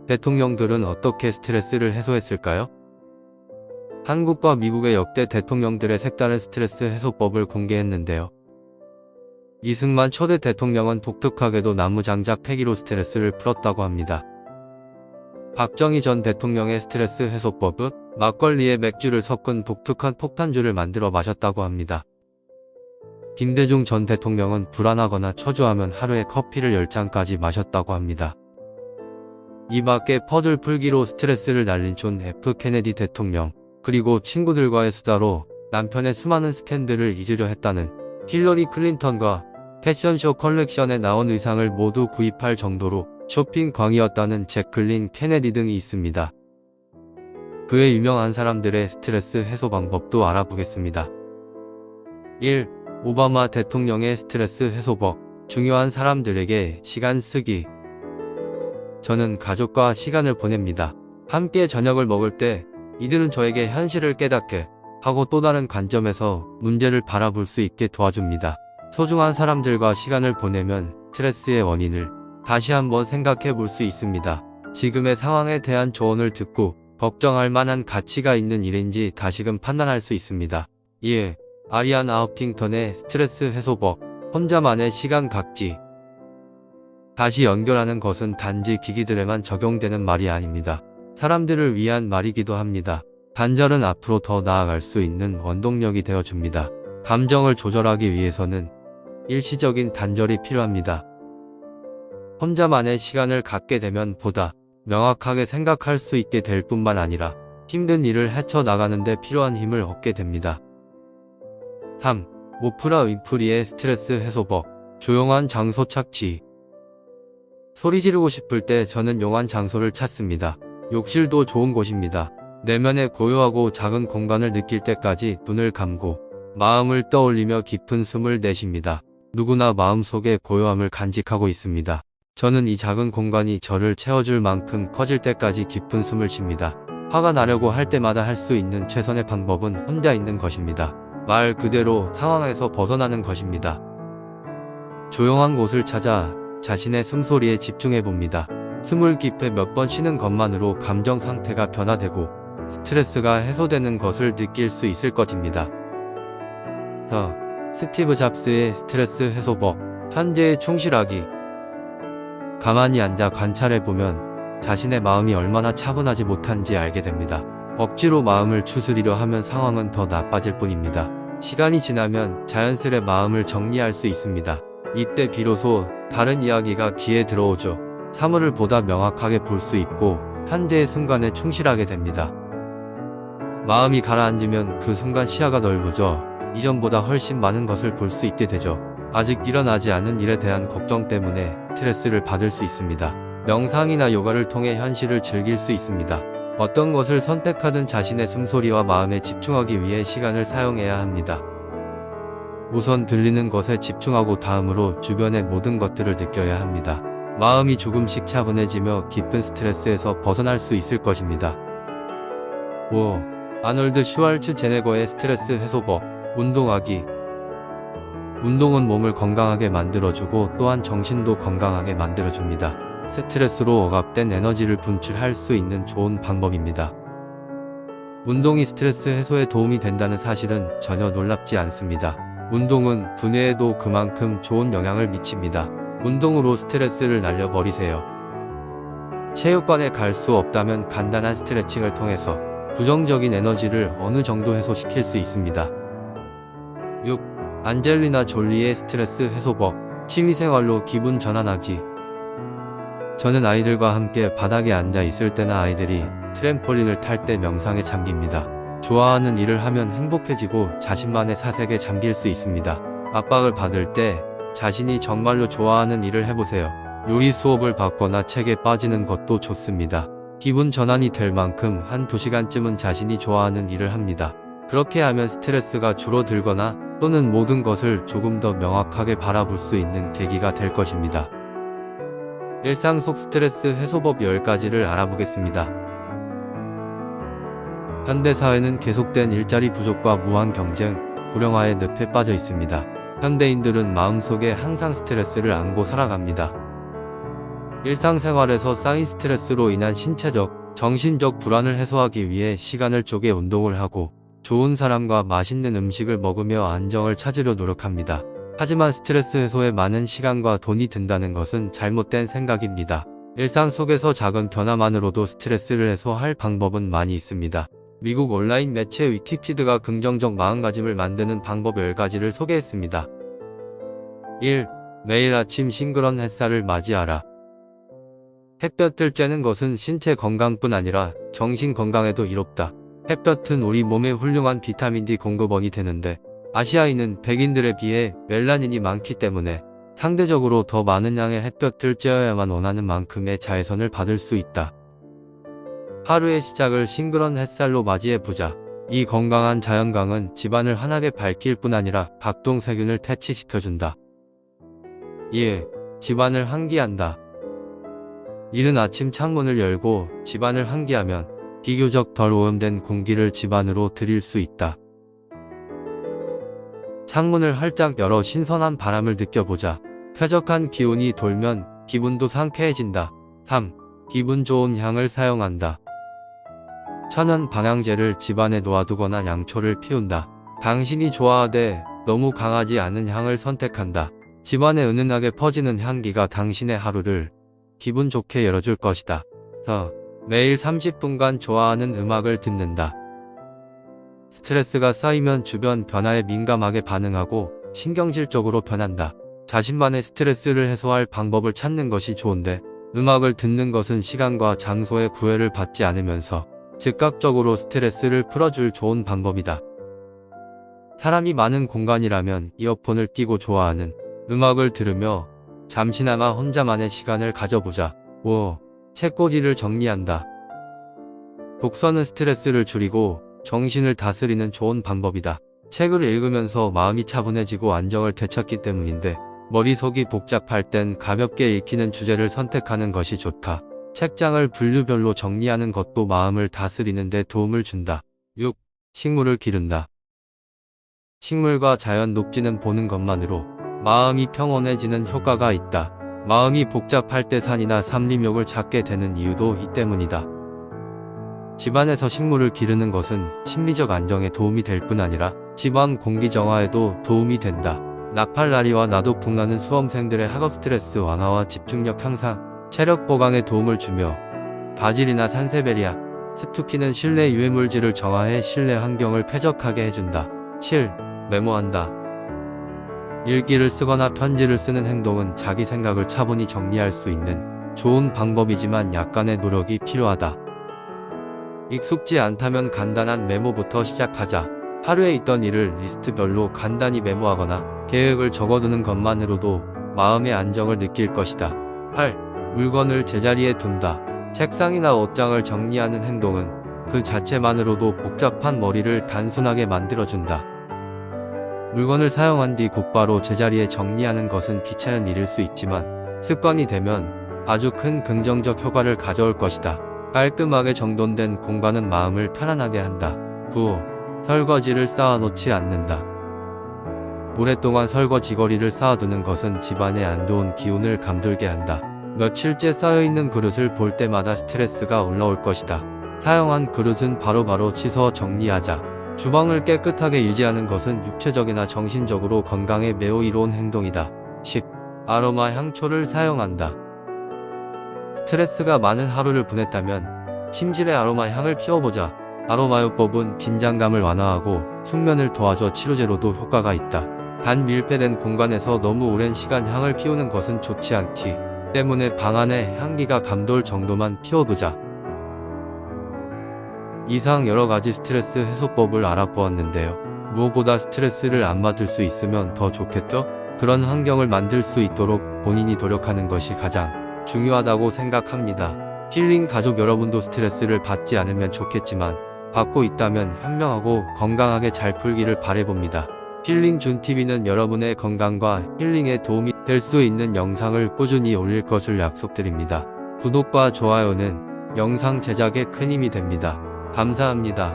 대통령들은 어떻게 스트레스를 해소했을까요? 한국과 미국의 역대 대통령들의 색다른 스트레스 해소법을 공개했는데요. 이승만 초대 대통령은 독특하게도 나무장작 패기로 스트레스를 풀었다고 합니다. 박정희 전 대통령의 스트레스 해소법은 막걸리에 맥주를 섞은 독특한 폭탄주를 만들어 마셨다고 합니다. 김대중 전 대통령은 불안하거나 초조하면 하루에 커피를 10잔까지 마셨다고 합니다. 이 밖에 퍼즐 풀기로 스트레스를 날린 존 F 케네디 대통령, 그리고 친구들과의 수다로 남편의 수많은 스캔들을 잊으려 했다는 힐러리 클린턴과 패션쇼 컬렉션에 나온 의상을 모두 구입할 정도로 쇼핑광이었다는 제클린 케네디 등이 있습니다. 그의 유명한 사람들의 스트레스 해소 방법도 알아보겠습니다. 1. 오바마 대통령의 스트레스 해소법. 중요한 사람들에게 시간 쓰기. 저는 가족과 시간을 보냅니다. 함께 저녁을 먹을 때 이들은 저에게 현실을 깨닫게 하고 또 다른 관점에서 문제를 바라볼 수 있게 도와줍니다. 소중한 사람들과 시간을 보내면 스트레스의 원인을 다시 한번 생각해 볼 수 있습니다. 지금의 상황에 대한 조언을 듣고 걱정할 만한 가치가 있는 일인지 다시금 판단할 수 있습니다. 2. 아리아나 허핑턴의 스트레스 해소법. 혼자만의 시간 갖기. 다시 연결하는 것은 단지 기기들에만 적용되는 말이 아닙니다. 사람들을 위한 말이기도 합니다. 단절은 앞으로 더 나아갈 수 있는 원동력이 되어줍니다. 감정을 조절하기 위해서는 일시적인 단절이 필요합니다. 혼자만의 시간을 갖게 되면 보다 명확하게 생각할 수 있게 될 뿐만 아니라 힘든 일을 헤쳐나가는 데 필요한 힘을 얻게 됩니다. 3. 오프라 윈프리의 스트레스 해소법. 조용한 장소 찾기. 소리 지르고 싶을 때 저는 용한 장소를 찾습니다. 욕실도 좋은 곳입니다. 내면의 고요하고 작은 공간을 느낄 때까지 눈을 감고 마음을 떠올리며 깊은 숨을 내쉽니다. 누구나 마음속에 고요함을 간직하고 있습니다. 저는 이 작은 공간이 저를 채워줄 만큼 커질 때까지 깊은 숨을 쉽니다. 화가 나려고 할 때마다 할 수 있는 최선의 방법은 혼자 있는 것입니다. 말 그대로 상황에서 벗어나는 것입니다. 조용한 곳을 찾아 자신의 숨소리에 집중해봅니다. 숨을 깊게 몇 번 쉬는 것만으로 감정 상태가 변화되고 스트레스가 해소되는 것을 느낄 수 있을 것입니다. 스티브 잡스의 스트레스 해소법. 현재에 충실하기. 가만히 앉아 관찰해보면 자신의 마음이 얼마나 차분하지 못한지 알게 됩니다. 억지로 마음을 추스리려 하면 상황은 더 나빠질 뿐입니다. 시간이 지나면 자연스레 마음을 정리할 수 있습니다. 이때 비로소 다른 이야기가 귀에 들어오죠. 사물을 보다 명확하게 볼 수 있고 현재의 순간에 충실하게 됩니다. 마음이 가라앉으면 그 순간 시야가 넓어져 이전보다 훨씬 많은 것을 볼 수 있게 되죠. 아직 일어나지 않은 일에 대한 걱정 때문에 스트레스를 받을 수 있습니다. 명상이나 요가를 통해 현실을 즐길 수 있습니다. 어떤 것을 선택하든 자신의 숨소리와 마음에 집중하기 위해 시간을 사용해야 합니다. 우선 들리는 것에 집중하고 다음으로 주변의 모든 것들을 느껴야 합니다. 마음이 조금씩 차분해지며 깊은 스트레스에서 벗어날 수 있을 것입니다. 5. 아놀드 슈왈츠제네거의 스트레스 해소법. 운동하기. 운동은 몸을 건강하게 만들어주고 또한 정신도 건강하게 만들어줍니다. 스트레스로 억압된 에너지를 분출할 수 있는 좋은 방법입니다. 운동이 스트레스 해소에 도움이 된다는 사실은 전혀 놀랍지 않습니다. 운동은 두뇌에도 그만큼 좋은 영향을 미칩니다. 운동으로 스트레스를 날려버리세요. 체육관에 갈 수 없다면 간단한 스트레칭을 통해서 부정적인 에너지를 어느 정도 해소시킬 수 있습니다. 6. 안젤리나 졸리의 스트레스 해소법. 취미생활로 기분 전환하기. 저는 아이들과 함께 바닥에 앉아 있을 때나 아이들이 트램폴린을 탈 때 명상에 잠깁니다. 좋아하는 일을 하면 행복해지고 자신만의 사색에 잠길 수 있습니다. 압박을 받을 때 자신이 정말로 좋아하는 일을 해보세요. 요리 수업을 받거나 책에 빠지는 것도 좋습니다. 기분 전환이 될 만큼 1~2시간쯤은 자신이 좋아하는 일을 합니다. 그렇게 하면 스트레스가 줄어들거나 또는 모든 것을 조금 더 명확하게 바라볼 수 있는 계기가 될 것입니다. 일상 속 스트레스 해소법 10가지를 알아보겠습니다. 현대사회는 계속된 일자리 부족과 무한 경쟁, 불용화의 늪에 빠져 있습니다. 현대인들은 마음속에 항상 스트레스를 안고 살아갑니다. 일상생활에서 쌓인 스트레스로 인한 신체적, 정신적 불안을 해소하기 위해 시간을 쪼개 운동을 하고 좋은 사람과 맛있는 음식을 먹으며 안정을 찾으려 노력합니다. 하지만 스트레스 해소에 많은 시간과 돈이 든다는 것은 잘못된 생각입니다. 일상 속에서 작은 변화만으로도 스트레스를 해소할 방법은 많이 있습니다. 미국 온라인 매체 위키피드가 긍정적 마음가짐을 만드는 방법 10가지를 소개했습니다. 1. 매일 아침 싱그런 햇살을 맞이하라. 햇볕을 쬐는 것은 신체 건강뿐 아니라 정신 건강에도 이롭다. 햇볕은 우리 몸에 훌륭한 비타민 D 공급원이 되는데 아시아인은 백인들에 비해 멜라닌이 많기 때문에 상대적으로 더 많은 양의 햇볕을 쬐어야만 원하는 만큼의 자외선을 받을 수 있다. 하루의 시작을 싱그런 햇살로 맞이해보자. 이 건강한 자연광은 집안을 환하게 밝힐 뿐 아니라 각동세균을 퇴치시켜준다. 2. 집안을 환기한다. 이른 아침 창문을 열고 집안을 환기하면 비교적 덜 오염된 공기를 집안으로 들일 수 있다. 창문을 활짝 열어 신선한 바람을 느껴보자. 쾌적한 기운이 돌면 기분도 상쾌해진다. 3. 기분 좋은 향을 사용한다. 천연 방향제를 집안에 놓아두거나 양초를 피운다. 당신이 좋아하되 너무 강하지 않은 향을 선택한다. 집안에 은은하게 퍼지는 향기가 당신의 하루를 기분 좋게 열어줄 것이다. 4. 매일 30분간 좋아하는 음악을 듣는다. 스트레스가 쌓이면 주변 변화에 민감하게 반응하고 신경질적으로 변한다. 자신만의 스트레스를 해소할 방법을 찾는 것이 좋은데 음악을 듣는 것은 시간과 장소의 구애를 받지 않으면서 즉각적으로 스트레스를 풀어줄 좋은 방법이다. 사람이 많은 공간이라면 이어폰을 끼고 좋아하는 음악을 들으며 잠시나마 혼자만의 시간을 가져보자. 5. 책꽂이를 정리한다. 독서는 스트레스를 줄이고 정신을 다스리는 좋은 방법이다. 책을 읽으면서 마음이 차분해지고 안정을 되찾기 때문인데 머릿속이 복잡할 땐 가볍게 읽히는 주제를 선택하는 것이 좋다. 책장을 분류별로 정리하는 것도 마음을 다스리는 데 도움을 준다. 6. 식물을 기른다. 식물과 자연 녹지는 보는 것만으로 마음이 평온해지는 효과가 있다. 마음이 복잡할 때 산이나 삼림욕을 찾게 되는 이유도 이 때문이다. 집안에서 식물을 기르는 것은 심리적 안정에 도움이 될 뿐 아니라 집안 공기 정화에도 도움이 된다. 나팔나리와 나독풍나는 수험생들의 학업 스트레스 완화와 집중력 향상, 체력 보강에 도움을 주며 바질이나 산세베리아, 스투키는 실내 유해물질을 정화해 실내 환경을 쾌적하게 해준다. 7. 메모한다. 일기를 쓰거나 편지를 쓰는 행동은 자기 생각을 차분히 정리할 수 있는 좋은 방법이지만 약간의 노력이 필요하다. 익숙지 않다면 간단한 메모부터 시작하자. 하루에 있던 일을 리스트별로 간단히 메모하거나 계획을 적어두는 것만으로도 마음의 안정을 느낄 것이다. 8. 물건을 제자리에 둔다. 책상이나 옷장을 정리하는 행동은 그 자체만으로도 복잡한 머리를 단순하게 만들어준다. 물건을 사용한 뒤 곧바로 제자리에 정리하는 것은 귀찮은 일일 수 있지만 습관이 되면 아주 큰 긍정적 효과를 가져올 것이다. 깔끔하게 정돈된 공간은 마음을 편안하게 한다. 9. 설거지를 쌓아놓지 않는다. 오랫동안 설거지거리를 쌓아두는 것은 집안에 안 좋은 기운을 감돌게 한다. 며칠째 쌓여있는 그릇을 볼 때마다 스트레스가 올라올 것이다. 사용한 그릇은 바로바로 치워 정리하자. 주방을 깨끗하게 유지하는 것은 육체적이나 정신적으로 건강에 매우 이로운 행동이다. 10. 아로마 향초를 사용한다. 스트레스가 많은 하루를 보냈다면 침실에 아로마 향을 피워보자. 아로마요법은 긴장감을 완화하고 숙면을 도와줘 치료제로도 효과가 있다. 단 밀폐된 공간에서 너무 오랜 시간 향을 피우는 것은 좋지 않기 때문에 방 안에 향기가 감돌 정도만 피워두자. 이상 여러가지 스트레스 해소법을 알아보았는데요. 무엇보다 스트레스를 안 받을 수 있으면 더 좋겠죠? 그런 환경을 만들 수 있도록 본인이 노력하는 것이 가장 중요하다고 생각합니다. 힐링 가족 여러분도 스트레스를 받지 않으면 좋겠지만 받고 있다면 현명하고 건강하게 잘 풀기를 바라봅니다. 힐링준TV는 여러분의 건강과 힐링에 도움이 될 수 있는 영상을 꾸준히 올릴 것을 약속드립니다. 구독과 좋아요는 영상 제작에 큰 힘이 됩니다. 감사합니다.